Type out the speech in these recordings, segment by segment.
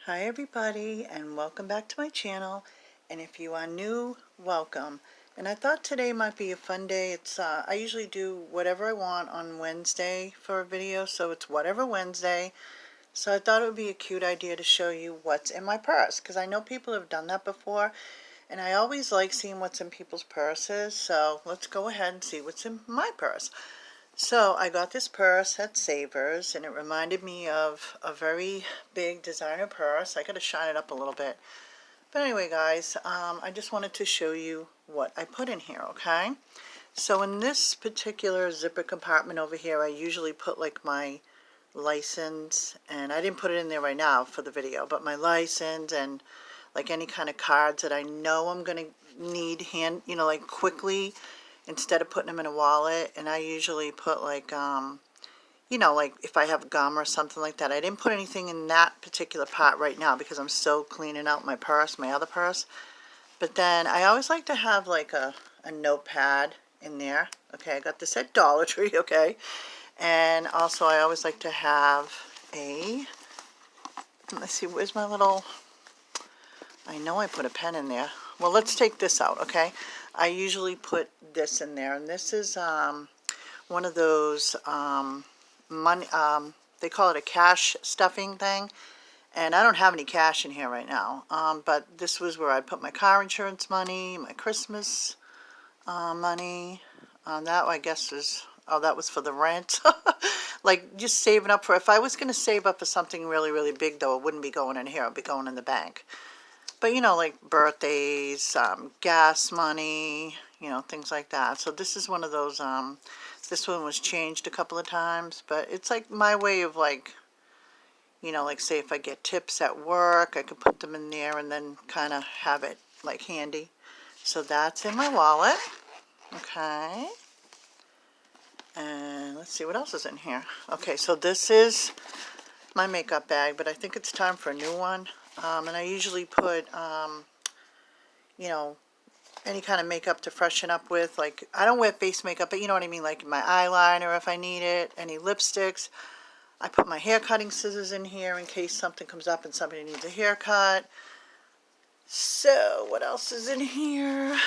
Hi everybody, and welcome back to my channel. And if you are new, welcome. And I thought today might be a fun day. I usually do whatever I want on Wednesday for a video, so it's whatever Wednesday. So I thought it would be a cute idea to show you what's in my purse, because I know people have done that before, and I always like seeing what's in people's purses. So let's go ahead and see what's in my purse. So I got this purse at Savers, and it reminded me of a very big designer purse. I gotta shine it up a little bit. But anyway, guys, I just wanted to show you what I put in here, okay? So in this particular zipper compartment over here, I usually put like my license, and I didn't put it in there right now for the video, but my license and like any kind of cards that I know I'm gonna need like quickly, instead of putting them in a wallet. And I usually put like like if I have gum or something like that. I didn't put anything in that particular part right now because I'm still cleaning out my purse, my other purse. But then I always like to have like a notepad in there. Okay, I got this at Dollar Tree, okay? And also I always like to have let's see, where's my little, I know I put a pen in there. Well, let's take this out, okay? I usually put this in there, and this is one of those money, they call it a cash stuffing thing, and I don't have any cash in here right now, but this was where I put my car insurance money, my Christmas money. That I guess is, oh, that was for the rent. Like just saving up for, if I was going to save up for something really, really big though, it wouldn't be going in here, it would be going in the bank. But like birthdays, gas money, things like that. So this is one of those, this one was changed a couple of times, but it's like my way of like, like say if I get tips at work, I could put them in there and then kind of have it like handy. So that's in my wallet. Okay. And let's see what else is in here. Okay, so this is my makeup bag, but I think it's time for a new one. And I usually put, any kind of makeup to freshen up with. Like, I don't wear face makeup, but you know what I mean, like my eyeliner if I need it, any lipsticks. I put my hair cutting scissors in here in case something comes up and somebody needs a haircut. So, what else is in here?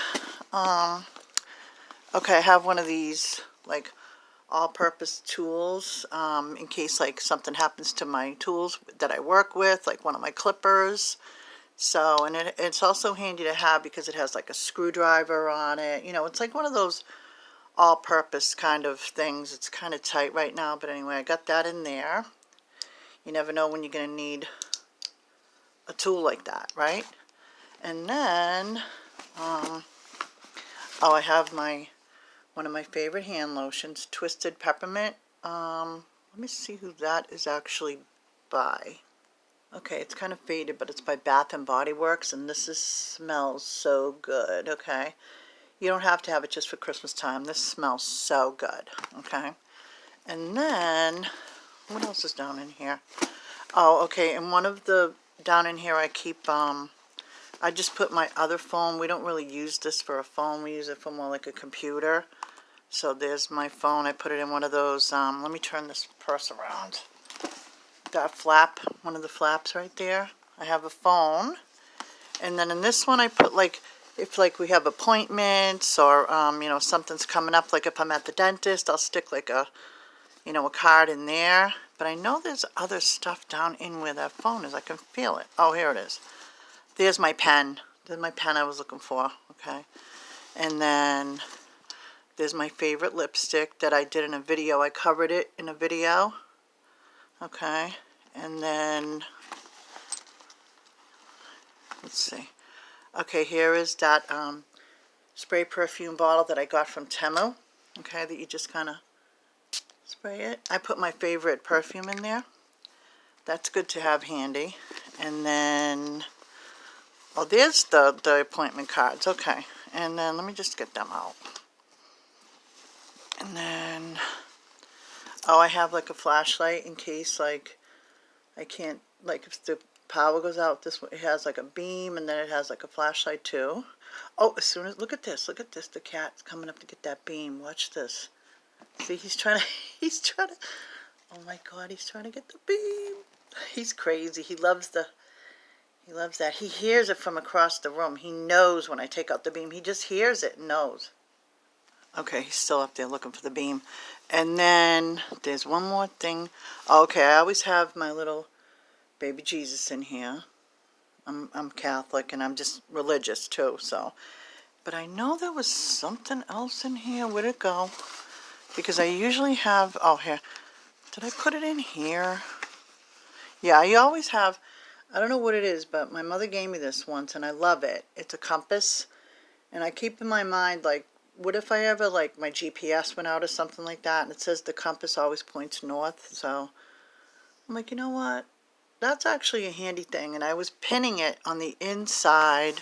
Okay, I have one of these, like, all-purpose tools, in case, like, something happens to my tools that I work with, like one of my clippers. So, and it's also handy to have because it has like a screwdriver on it. It's like one of those all-purpose kind of things. It's kind of tight right now, but anyway, I got that in there. You never know when you're going to need a tool like that, right? And then, oh, I have one of my favorite hand lotions, Twisted Peppermint. Let me see who that is actually by. Okay, it's kind of faded, but it's by Bath and Body Works, and smells so good, okay? You don't have to have it just for Christmas time. This smells so good, okay? And then, what else is down in here? Oh, okay, and one of the, down in here I keep, I just put my other phone. We don't really use this for a phone. We use it for more like a computer. So there's my phone. I put it in one of those, let me turn this purse around. That flap, one of the flaps right there. I have a phone. And then in this one I put like, if like we have appointments or, something's coming up, like if I'm at the dentist, I'll stick like a, a card in there. But I know there's other stuff down in where that phone is. I can feel it. Oh, here it is. There's my pen. There's my pen I was looking for. Okay. And then there's my favorite lipstick that I did in a video. I covered it in a video. Okay. And then, let's see. Okay, here is that spray perfume bottle that I got from Temu. Okay, that you just kind of spray it. I put my favorite perfume in there. That's good to have handy. And then, oh, there's the appointment cards. Okay, and then let me just get them out. And then, oh, I have like a flashlight in case like I can't, like if the power goes out, this one, it has like a beam, and then it has like a flashlight too. Oh, as soon as, look at this, the cat's coming up to get that beam. Watch this. See, he's trying to, oh my God, he's trying to get the beam. He's crazy. He loves the He loves that. He hears it from across the room. He knows when I take out the beam. He just hears it and knows. Okay, he's still up there looking for the beam. And then there's one more thing. Okay, I always have my little baby Jesus in here. I'm Catholic and I'm just religious too, so. But I know there was something else in here. Where'd it go? Because I usually have, oh here. Did I put it in here? Yeah, I always have, I don't know what it is, but my mother gave me this once and I love it. It's a compass. And I keep in my mind, like, what if I ever, like, my GPS went out or something like that, and it says the compass always points north, so I'm like, you know what? That's actually a handy thing, and I was pinning it on the inside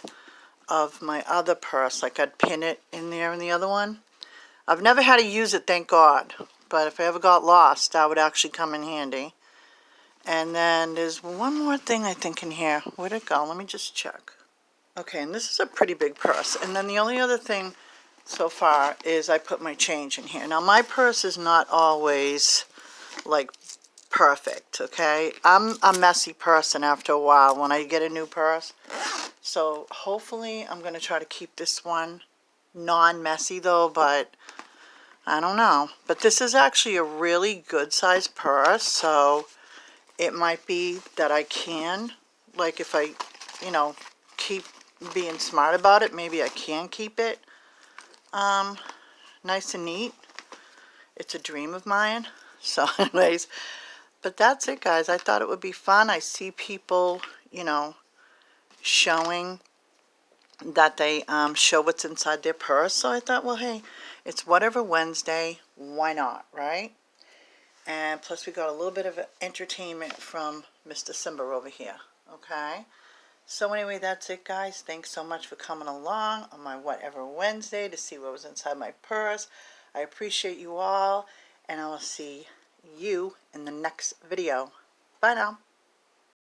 of my other purse, like I'd pin it in there in the other one. I've never had to use it, thank God, but if I ever got lost, that would actually come in handy. And then there's one more thing I think in here. Where'd it go? Let me just check. Okay, and this is a pretty big purse. And then the only other thing so far is I put my change in here. Now, my purse is not always, like, perfect, okay? I'm a messy person after a while when I get a new purse. So, hopefully, I'm going to try to keep this one non-messy, though, but I don't know. But this is actually a really good-sized purse, so it might be that I can, like, if I, you know, keep being smart about it, maybe I can keep it nice and neat. It's a dream of mine. So anyways, but that's it, guys. I thought it would be fun. I see people, you know, showing that they show what's inside their purse. So I thought, well, hey, it's Whatever Wednesday. Why not, right? And plus we got a little bit of entertainment from Mr. Simba over here. Okay? So anyway, that's it, guys. Thanks so much for coming along on my Whatever Wednesday to see what was inside my purse. I appreciate you all, and I will see you in the next video. Bye now.